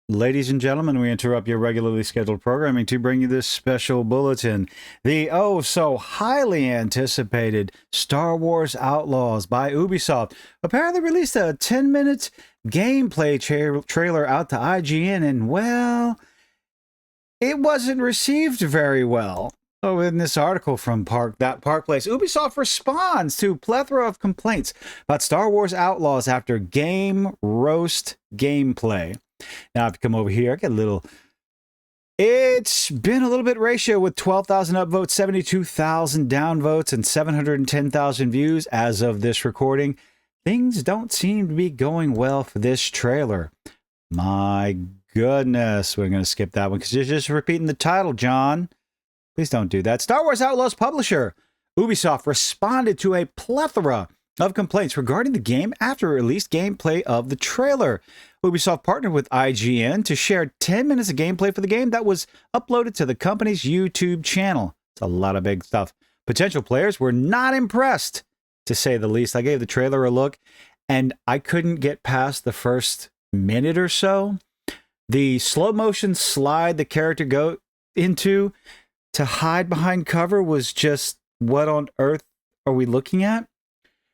Ladies and gentlemen, we interrupt your regularly scheduled programming to bring you this special bulletin. The oh so highly anticipated Star Wars Outlaws by Ubisoft apparently released a 10-minute gameplay trailer out to IGN, and well, it wasn't received very well. So in this article from Park Place, Ubisoft responds to plethora of complaints about Star Wars Outlaws after game roast gameplay. Now I have to come over here. I get a little. It's been a little bit ratio with 12,000 upvotes, 72,000 downvotes, and 710,000 views as of this recording. Things don't seem to be going well for this trailer. My goodness, we're going to skip that one because you're just repeating the title, John. Please don't do that. Star Wars Outlaws publisher Ubisoft responded to a plethora of complaints regarding the game after it released gameplay of the trailer. Ubisoft partnered with IGN to share 10 minutes of gameplay for the game that was uploaded to the company's YouTube channel. It's a lot of big stuff. Potential players were not impressed, to say the least. I gave the trailer a look, and I couldn't get past the first minute or so. The slow motion slide the character go into to hide behind cover was just, what on earth are we looking at?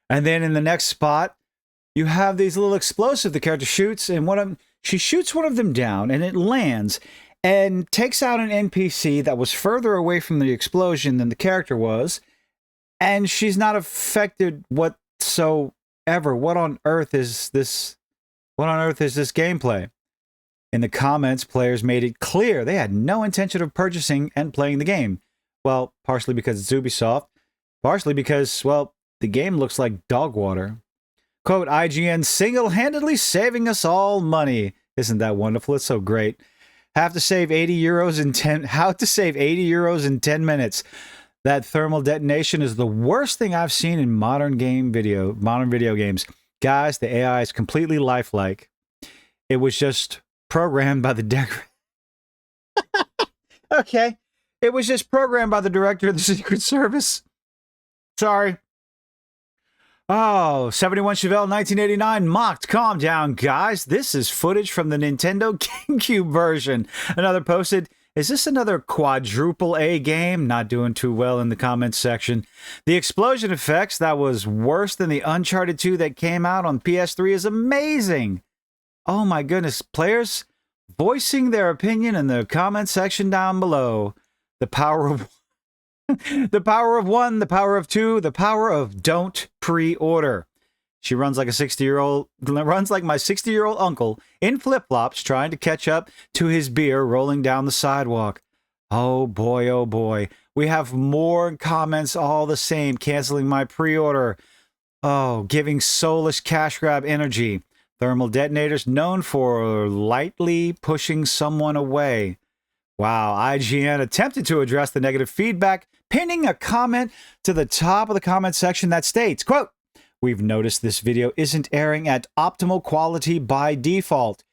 And then in the next spot, you have these little explosives the character shoots, and she shoots one of them down, and it lands and takes out an NPC that was further away from the explosion than the character was, and she's not affected whatsoever. What on earth is this? What on earth is this gameplay? In the comments, players made it clear they had no intention of purchasing and playing the game. Well, partially because it's Ubisoft, partially because, well, the game looks like dog water. Quote, IGN single-handedly saving us all money. Isn't that wonderful? It's so great. How to save 80 euros in 10 minutes. That thermal detonation is the worst thing I've seen in modern video games. Guys, the AI is completely lifelike. It was just programmed by the Okay. It was just programmed by the director of the Secret Service. Sorry. Oh, 71 Chevelle 1989 mocked. Calm down, guys. This is footage from the Nintendo GameCube version. Another posted, is this another quadruple A game? Not doing too well in the comments section. The explosion effects that was worse than the Uncharted 2 that came out on PS3 is amazing. Oh my goodness. Players voicing their opinion in the comment section down below. The power of the power of one, the power of two, the power of don't pre-order. She runs like my 60-year-old uncle in flip-flops trying to catch up to his beer rolling down the sidewalk. Oh boy, oh boy. We have more comments all the same. Canceling my pre-order. Oh, giving soulless cash grab energy. Thermal detonators known for lightly pushing someone away. Wow, IGN attempted to address the negative feedback, pinning a comment to the top of the comment section that states, quote, we've noticed this video isn't airing at optimal quality by default.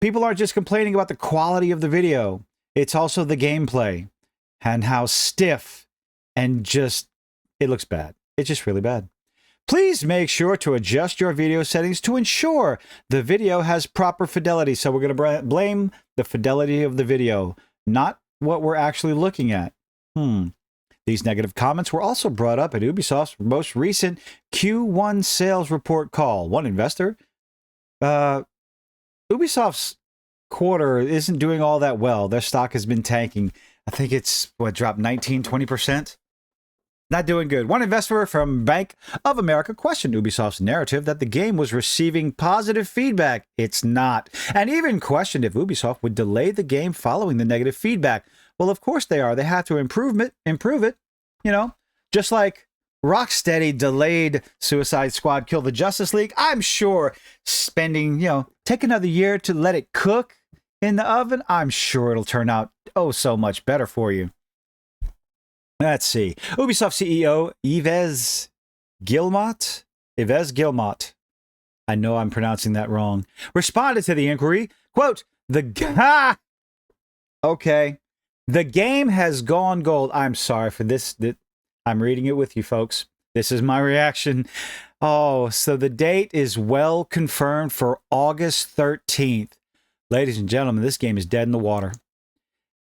People aren't just complaining about the quality of the video. It's also the gameplay and how stiff and just, it looks bad. It's just really bad. Please make sure to adjust your video settings to ensure the video has proper fidelity. So we're going to blame the fidelity of the video, not what we're actually looking at. These negative comments were also brought up at Ubisoft's most recent Q1 sales report call. One investor, Ubisoft's quarter isn't doing all that well. Their stock has been tanking. I think it's, dropped 19, 20%? Not doing good. One investor from Bank of America questioned Ubisoft's narrative that the game was receiving positive feedback. It's not. And even questioned if Ubisoft would delay the game following the negative feedback. Well, of course they are. They have to improve it. You know, just like Rocksteady delayed Suicide Squad Kill the Justice League. I'm sure spending, take another year to let it cook in the oven. I'm sure it'll turn out so much better for you. Let's see. Ubisoft CEO Yves Guillemot, I know I'm pronouncing that wrong, responded to the inquiry, quote, the game has gone gold. I'm sorry for this. I'm reading it with you, folks. This is my reaction. Oh, so the date is well confirmed for August 13th. Ladies and gentlemen, this game is dead in the water.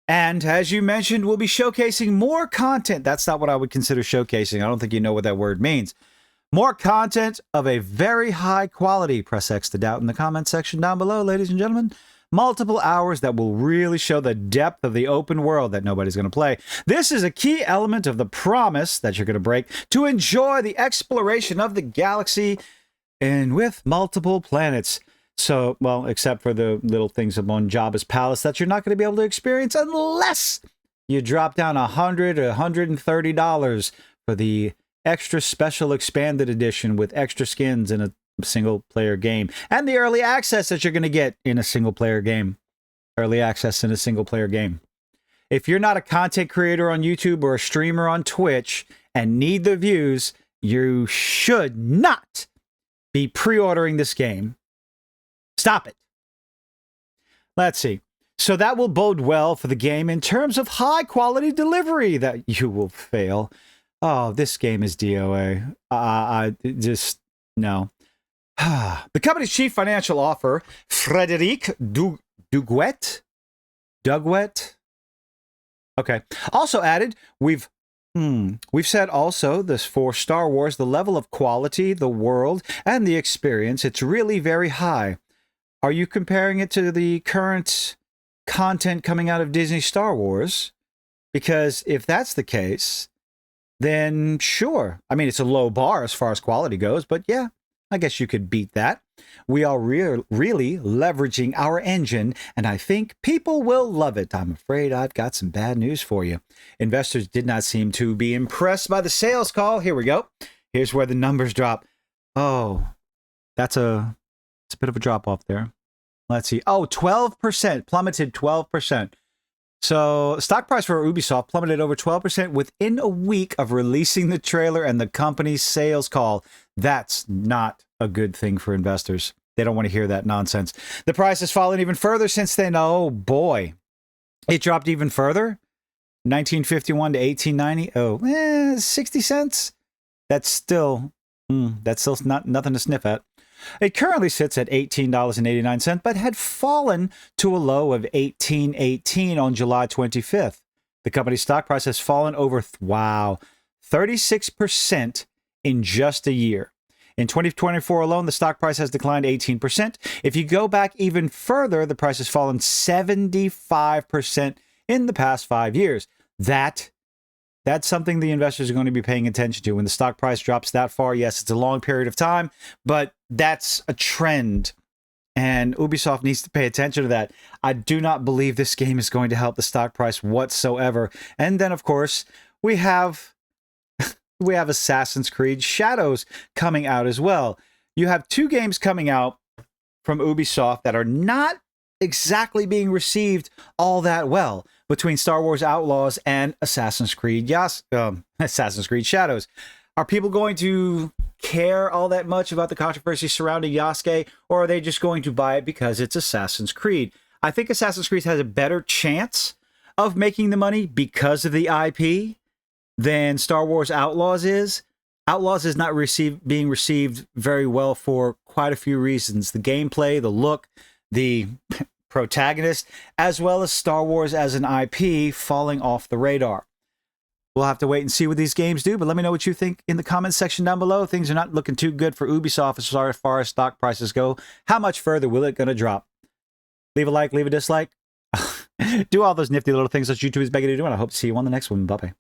And as you mentioned, we'll be showcasing more content. That's not what I would consider showcasing. I don't think you know what that word means. More content of a very high quality. Press X to doubt in the comment section down below, ladies and gentlemen. Multiple hours that will really show the depth of the open world that nobody's going to play. This is a key element of the promise that you're going to break to enjoy the exploration of the galaxy and with multiple planets. So, well, except for the little things on Jabba's palace that you're not going to be able to experience unless you drop down $100 or $130 for the extra special expanded edition with extra skins in a single-player game. And the early access that you're going to get in a single-player game. Early access in a single-player game. If you're not a content creator on YouTube or a streamer on Twitch and need the views, you should not be pre-ordering this game. Stop it. Let's see. So that will bode well for the game in terms of high quality delivery that you will fail. Oh, this game is DOA. I just, no. The company's chief financial officer, Frédéric Duguet? Okay. Also added, we've said also this for Star Wars, the level of quality, the world, and the experience, it's really very high. Are you comparing it to the current content coming out of Disney Star Wars? Because if that's the case, then sure. I mean, it's a low bar as far as quality goes, but yeah, I guess you could beat that. We are really leveraging our engine, and I think people will love it. I'm afraid I've got some bad news for you. Investors did not seem to be impressed by the sales call. Here we go. Here's where the numbers drop. Oh, it's a bit of a drop off there. Let's see. Oh, 12%, plummeted 12%. So stock price for Ubisoft plummeted over 12% within a week of releasing the trailer and the company's sales call. That's not a good thing for investors. They don't want to hear that nonsense. The price has fallen even further since then. Oh boy. It dropped even further. 1951 to 1890. Oh, 60 cents. That's still not nothing to sniff at. It currently sits at $18.89, but had fallen to a low of $18.18 on July 25th. The company's stock price has fallen over, 36% in just a year. In 2024 alone, the stock price has declined 18%. If you go back even further, the price has fallen 75% in the past 5 years. That's something the investors are going to be paying attention to. When the stock price drops that far, yes, it's a long period of time, but that's a trend. And Ubisoft needs to pay attention to that. I do not believe this game is going to help the stock price whatsoever. And then, of course, we have Assassin's Creed Shadows coming out as well. You have 2 games coming out from Ubisoft that are not exactly being received all that well, between Star Wars Outlaws and Assassin's Creed Shadows. Are people going to care all that much about the controversy surrounding Yasuke, or are they just going to buy it because it's Assassin's Creed? I think Assassin's Creed has a better chance of making the money because of the IP than Star Wars Outlaws is. Outlaws is not being received very well for quite a few reasons. The gameplay, the look, the protagonist, as well as Star Wars as an IP falling off the radar. We'll have to wait and see what these games do, but let me know what you think in the comments section down below. Things are not looking too good for Ubisoft as far as stock prices go. How much further will it going to drop? Leave a like, leave a dislike. Do all those nifty little things that YouTube is begging you to do, and I hope to see you on the next one. Bye-bye.